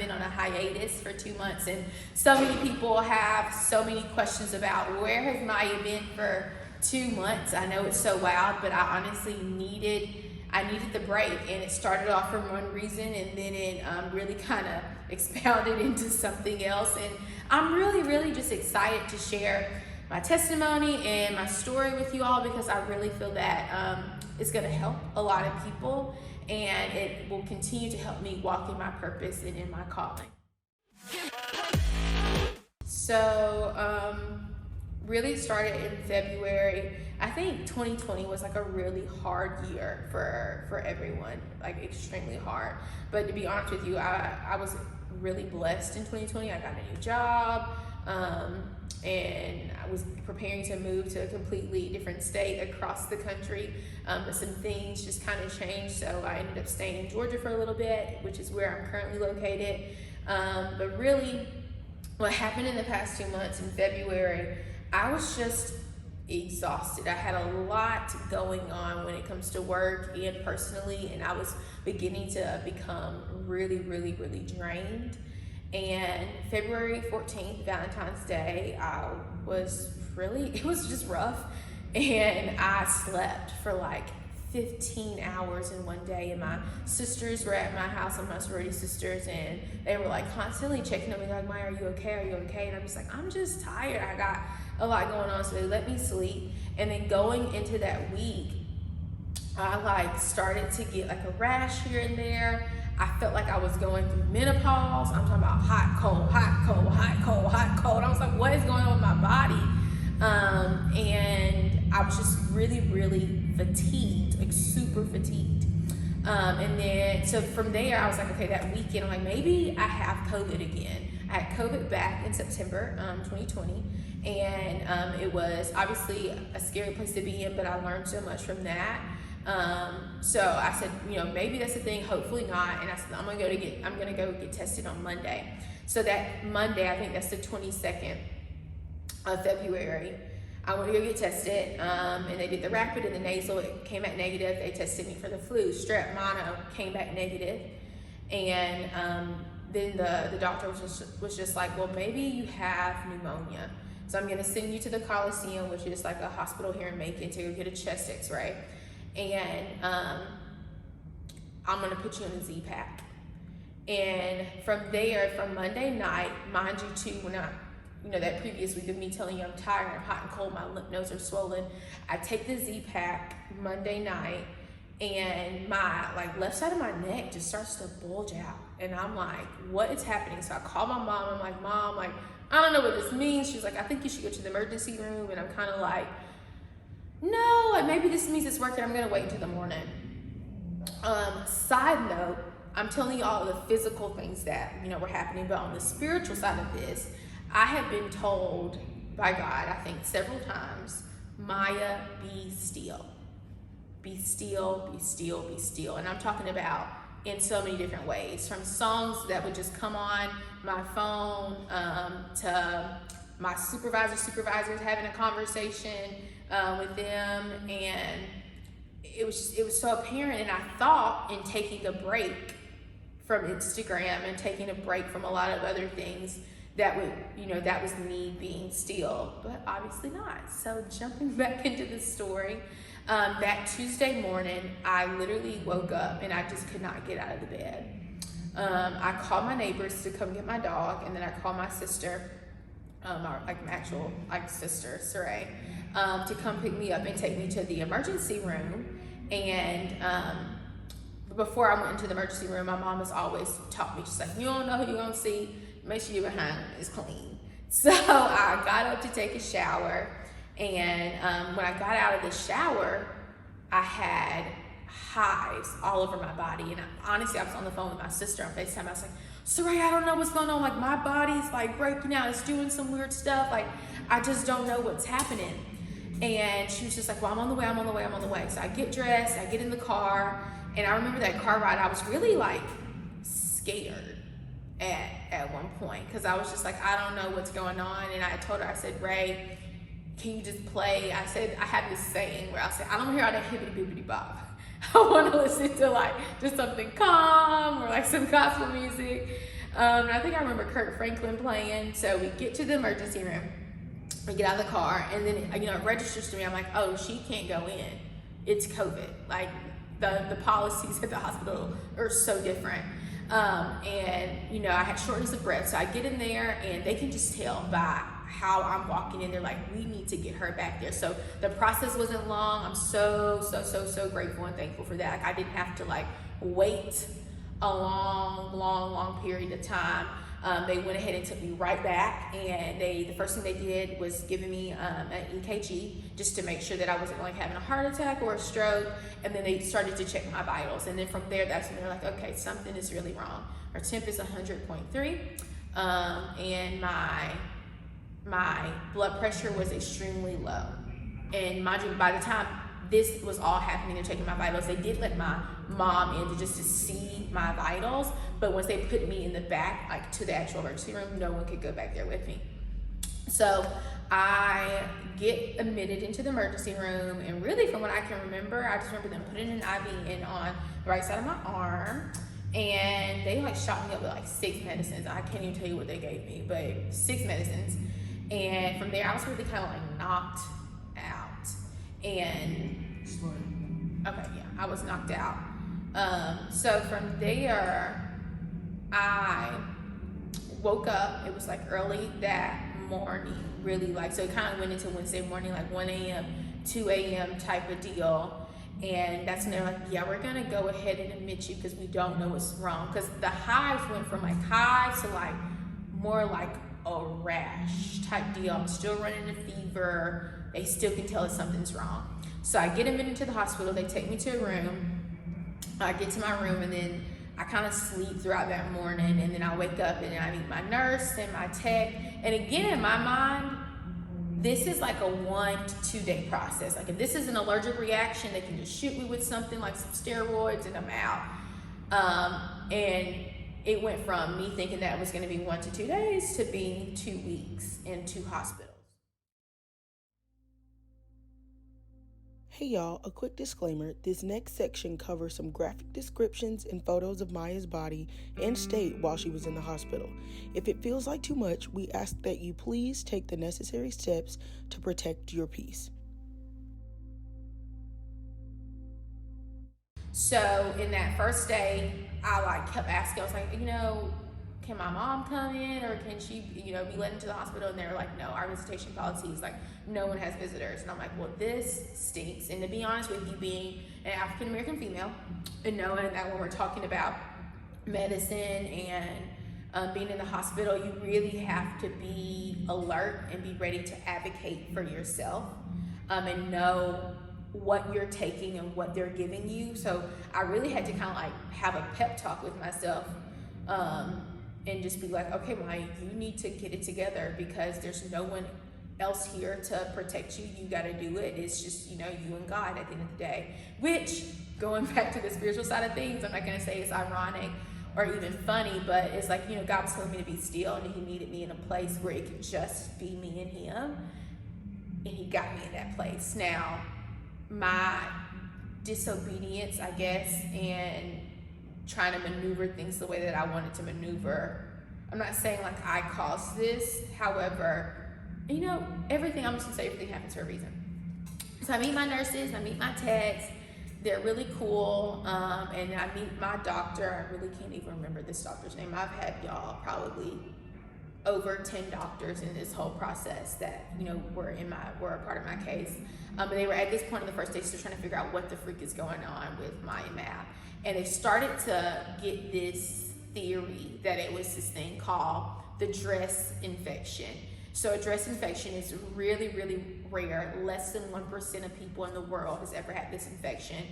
been on a hiatus for 2 months, and so many people have so many questions about where has Maya been for 2 months. I know it's so wild, but I honestly needed the break, and it started off from one reason, and then it really kind of expounded into something else. And I'm really just excited to share my testimony and my story with you all, because I really feel that it's going to help a lot of people, and it will continue to help me walk in my purpose and in my calling. So really started in February. I think 2020 was like a really hard year for everyone, like extremely hard. But to be honest with you, I was really blessed in 2020. I got a new job, and I was preparing to move to a completely different state across the country, but some things just kind of changed, so I ended up staying in Georgia for a little bit, which is where I'm currently located. But really, what happened in the past 2 months in February, I was just exhausted. I had a lot going on when it comes to work and personally, and I was beginning to become really drained. And February 14th, Valentine's Day, it was just rough. And I slept for like 15 hours in one day, and my sisters were at my house, and my sorority sisters, and they were like constantly checking on me, like, Maya, are you okay? Are you okay? And I'm just like, I'm just tired. I got a lot going on, so they let me sleep. And then going into that week, I like started to get like a rash here and there. I felt like I was going through menopause. I'm talking about hot, cold, hot, cold, hot, cold, hot, cold. I was like, what is going on with my body? And I was just really fatigued, like super fatigued. And then, so from there, I was like, okay, that weekend, I'm like, maybe I have COVID again. I had COVID back in September 2020. And it was obviously a scary place to be in, but I learned so much from that. So I said, maybe that's the thing, hopefully not. And I said, I'm gonna go get tested on Monday. So that Monday, I think that's the 22nd of February, I went to go get tested, and they did the rapid and the nasal. It came back negative. They tested me for the flu, strep, mono, came back negative. And then the doctor was just like, well, maybe you have pneumonia. So I'm gonna send you to the Coliseum, which is like a hospital here in Macon, to go get a chest x-ray. And I'm gonna put you in a Z-Pack. And from there, from Monday night, mind you too, when that previous week of me telling you I'm tired, I'm hot and cold, my lymph nodes are swollen, I take the Z-Pack Monday night, and my left side of my neck just starts to bulge out. And I'm like, what is happening? So I call my mom. I'm like, Mom, I don't know what this means. She's like, I think you should go to the emergency room. And I'm kind of like, no, maybe this means it's working. I'm gonna wait until the morning. Side note, I'm telling you all the physical things that were happening, but on the spiritual side of this, I have been told by God, I think several times, Maya, be still. Be still, be still, be still. And I'm talking about in so many different ways, from songs that would just come on my phone, to my supervisors having a conversation with them. And it was so apparent. And I thought in taking a break from Instagram and taking a break from a lot of other things, that was me being still, but obviously not. So jumping back into the story, that Tuesday morning, I literally woke up and I just could not get out of the bed. I called my neighbors to come get my dog, and then I called my sister, my actual sister, Saray, to come pick me up and take me to the emergency room. And before I went into the emergency room, my mom has always taught me, she's like, you don't know who you're gonna see, make sure your behind is clean. So I got up to take a shower, and when I got out of the shower, I had hives all over my body. And honestly, I was on the phone with my sister on FaceTime. I was like, Saray, I don't know what's going on. Like, my body's like breaking out. It's doing some weird stuff. Like, I just don't know what's happening. And she was just like, well, I'm on the way. So I get dressed, I get in the car, and I remember that car ride, I was really like scared at one point, because I was just like, I don't know what's going on. And I told her, I said, Ray, can you just play? I said, I have this saying where I say, I don't hear all that hibbity bibbity bop. I want to listen to just something calm, or some gospel music. And I think I remember Kurt Franklin playing. So we get to the emergency room, we get out of the car, and then it registers to me. I'm like, oh, she can't go in. It's COVID. Like the policies at the hospital are so different. And I had shortness of breath, so I get in there, and they can just tell by how I'm walking in. They're like, we need to get her back there. So the process wasn't long. I'm so grateful and thankful for that. Like, I didn't have to wait a long period of time. They went ahead and took me right back, and the first thing they did was giving me an EKG just to make sure that I wasn't having a heart attack or a stroke. And then they started to check my vitals, and then from there, that's when they're like, okay, something is really wrong. Our temp is 100.3, and my blood pressure was extremely low. And mind you, by the time this was all happening, they're checking my vitals, they did let my mom in just to see my vitals, but once they put me in the back, to the actual emergency room, no one could go back there with me. So I get admitted into the emergency room, and really from what I can remember, I just remember them putting an IV in on the right side of my arm, and they shot me up with 6 medicines. I can't even tell you what they gave me, but 6 medicines. And from there, I was really kind of knocked out. And I was knocked out. So from there, I woke up. It was early that morning, really so it kind of went into Wednesday morning, 1 a.m., 2 a.m. type of deal. And that's when they're like, yeah, we're gonna go ahead and admit you because we don't know what's wrong. Because the hives went from hives to more a rash type deal. I'm still running a fever. They still can tell us something's wrong. So I get admitted to the hospital. They take me to a room. I get to my room, and then I kind of sleep throughout that morning, and then I wake up and I meet my nurse and my tech. And again, in my mind, this is a 1 to 2 day process. If this is an allergic reaction, they can just shoot me with something some steroids, and I'm out. And it went from me thinking that it was going to be 1 to 2 days to being 2 weeks in 2 hospitals. Hey y'all, a quick disclaimer. This next section covers some graphic descriptions and photos of Maya's body and state while she was in the hospital. If it feels like too much, we ask that you please take the necessary steps to protect your peace. So in that first day, I kept asking. I was like, can my mom come in, or can she, be let into the hospital? And they were like, no, our visitation policy is no one has visitors. And I'm like, well, this stinks. And to be honest with you, being an African American female, and knowing that when we're talking about medicine and being in the hospital, you really have to be alert and be ready to advocate for yourself, and know what you're taking and what they're giving you. So I really had to kind of have a pep talk with myself, and just be like, okay, Maya, you need to get it together because there's no one else here to protect you. You got to do it. It's just, you and God at the end of the day. Which, going back to the spiritual side of things, I'm not going to say it's ironic or even funny, but it's God was telling me to be still, and he needed me in a place where it could just be me and him. And he got me in that place. Now, my disobedience, I guess, and trying to maneuver things the way that I wanted to maneuver. I'm not saying I caused this. However, everything, I'm just gonna say everything happens for a reason. So I meet my nurses, I meet my techs. They're really cool. And I meet my doctor. I really can't even remember this doctor's name. I've had y'all probably over 10 doctors in this whole process that were a part of my case. But they were at this point in the first day still trying to figure out what the freak is going on with my map. And they started to get this theory that it was this thing called the dress infection. So a dress infection is really, really rare. Less than 1% of people in the world has ever had this infection.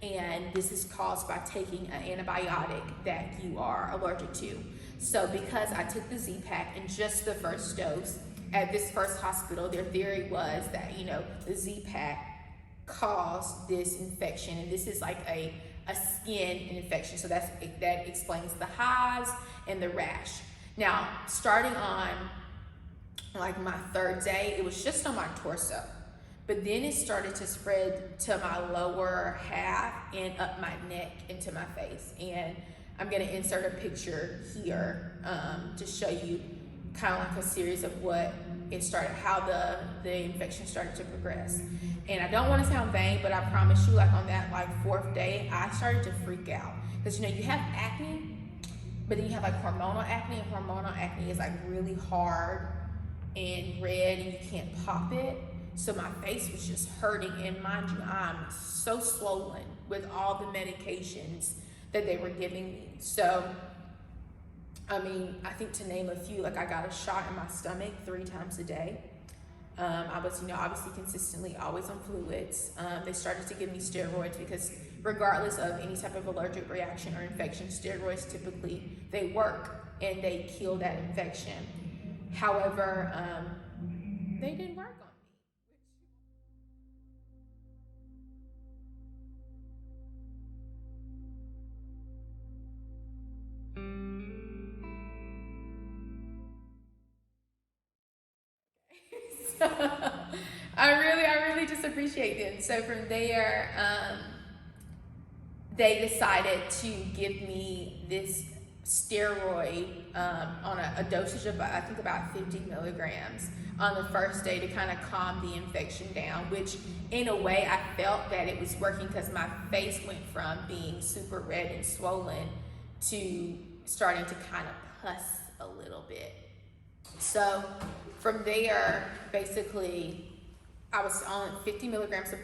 And this is caused by taking an antibiotic that you are allergic to. So because I took the Z-Pack in just the first dose at this first hospital, their theory was that, the Z-Pack caused this infection. And this is a skin infection. So that explains the hives and the rash. Now, starting on my third day, it was just on my torso. But then it started to spread to my lower half and up my neck into my face. And I'm going to insert a picture here to show you kind of like a series of what it started, how the infection started to progress. And I don't want to sound vain, but I promise you, like on that like 4th day, I started to freak out. Because you have acne, but then you have like hormonal acne, and hormonal acne is like really hard and red and you can't pop it. So my face was just hurting, and mind you, I'm so swollen with all the medications that they were giving me. So I mean, I think to name a few, like I got a shot in my stomach 3 times a day. I was, obviously consistently always on fluids. They started to give me steroids because regardless of any type of allergic reaction or infection, steroids typically, they work and they kill that infection. However, they didn't work on me. So, I really just appreciate them. So from there, they decided to give me this steroid on a dosage of, I think, about 50 milligrams on the first day to kind of calm the infection down, which in a way I felt that it was working because my face went from being super red and swollen to starting to kind of pus a little bit. So from there, basically, I was on 50 milligrams of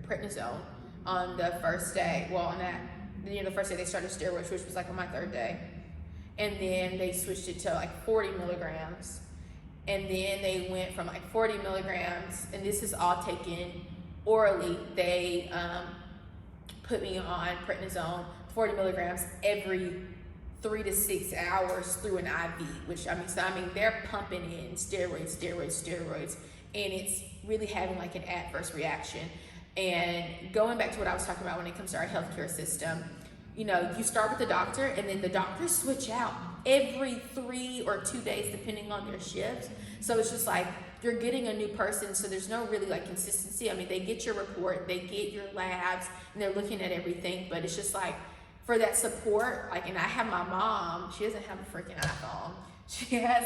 prednisone on the first day. Well, on that, the first day they started steroids, which was like on my 3rd day. And then they switched it to like 40 milligrams. And then they went from like 40 milligrams, and this is all taken orally. They put me on prednisone, 40 milligrams every 3 to 6 hours through an IV, which I mean, they're pumping in steroids, and it's really having like an adverse reaction. And going back to what I was talking about when it comes to our healthcare system, you start with the doctor, and then the doctors switch out every 3 or 2 days, depending on their shifts. So it's just like you're getting a new person, so there's no really like consistency. I mean, they get your report, they get your labs, and they're looking at everything, but it's just like for that support, like, and I have my mom, she doesn't have a freaking iPhone. She has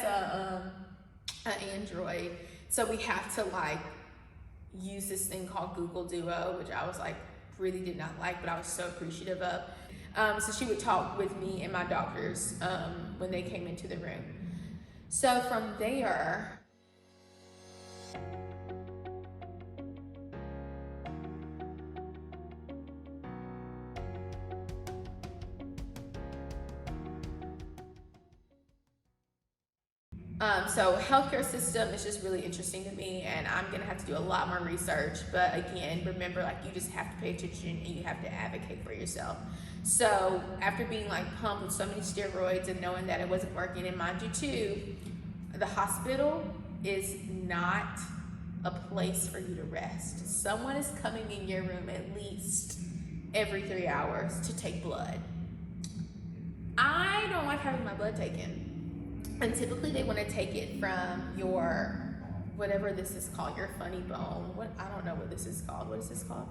an Android. So we have to like use this thing called Google Duo, which I was like, really did not like, but I was so appreciative of. So she would talk with me and my doctors when they came into the room. So from there, so healthcare system is just really interesting to me, and I'm gonna have to do a lot more research. But again, remember, like, you just have to pay attention and you have to advocate for yourself. So after being like pumped with so many steroids and knowing that it wasn't working, and mind you too, the hospital is not a place for you to rest. Someone is coming in your room at least every 3 hours to take blood. I don't like having my blood taken. And typically they want to take it from your, whatever this is called, your funny bone. I don't know what this is called. What is this called?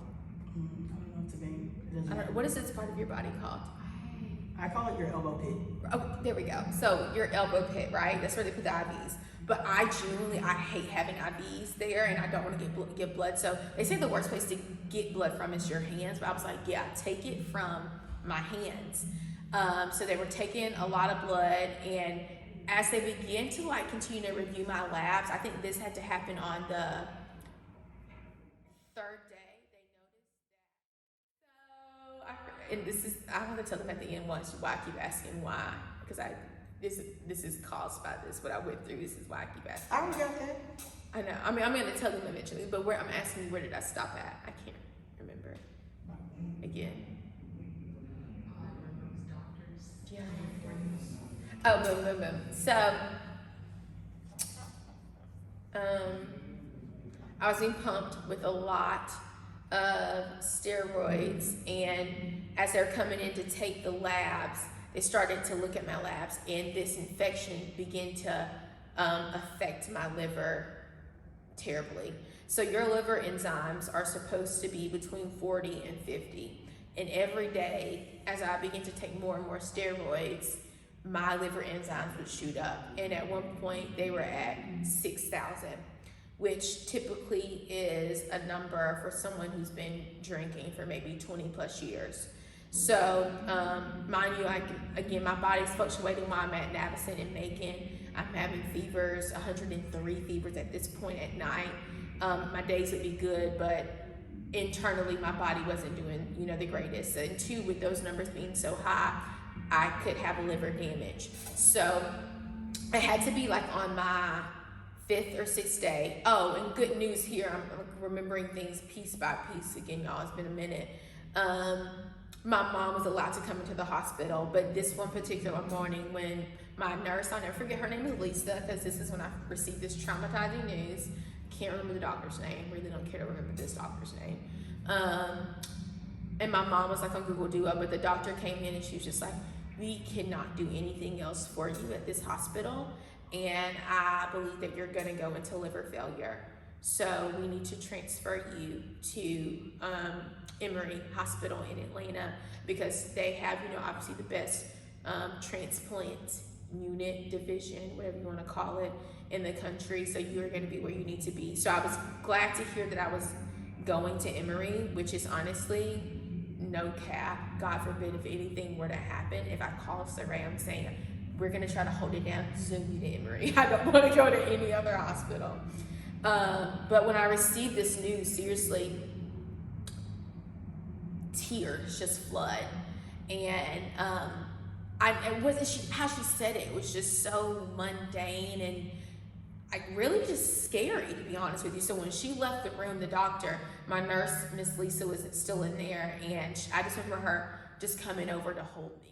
I don't know, it's a vein. What is this part of your body called? I call it your elbow pit. Oh, there we go. So your elbow pit, right? That's where they put the IVs. But I hate having IVs there, and I don't want to give blood. So they say the worst place to get blood from is your hands. But I was like, yeah, take it from my hands. So they were taking a lot of blood, and as they began to like continue to review my labs, I think this had to happen on the 3rd day. They noticed that. So and this is, I have to tell them at the end why I keep asking why, because this is caused by this. What I went through. This is why I keep asking. I don't get that. I know. I mean, I'm going to tell them eventually, but I'm asking you, where did I stop at? I can't remember. Again. Yeah. Oh, boom. So, I was being pumped with a lot of steroids, and as they're coming in to take the labs, they started to look at my labs, and this infection began to affect my liver terribly. So your liver enzymes are supposed to be between 40 and 50. And every day, as I began to take more and more steroids, my liver enzymes would shoot up. And at one point, they were at 6,000, which typically is a number for someone who's been drinking for maybe 20 plus years. So, mind you, again, my body's fluctuating while I'm at Navicin and Macon. I'm having fevers, 103 fevers at this point at night. My days would be good, but internally my body wasn't doing, the greatest. And two, with those numbers being so high, I could have liver damage. So I had to be like on my 5th or 6th day. Oh, and good news here, I'm remembering things piece by piece. Again, y'all, it's been a minute. My mom was allowed to come into the hospital, but this one particular morning when my nurse, I'll never forget, her name was Lisa, because this is when I received this traumatizing news. Can't remember the doctor's name, really don't care to remember this doctor's name. And my mom was like on Google Duo, but the doctor came in and she was just like, we cannot do anything else for you at this hospital, and I believe that you're gonna go into liver failure. So we need to transfer you to Emory Hospital in Atlanta, because they have, obviously the best transplant unit, division, whatever you want to call it, in the country. So you're going to be where you need to be. So I was glad to hear that I was going to Emory, which is honestly no cap. God forbid if anything were to happen, if I call Saray, I'm saying we're going to try to hold it down, zoom you to Emory. I don't want to go to any other hospital. But when I received this news, seriously, tears just flood. And it wasn't how she said it was just so mundane and really just scary, to be honest with you. So when she left the room, the doctor, my nurse, Miss Lisa, was still in there, and I just remember her just coming over to hold me.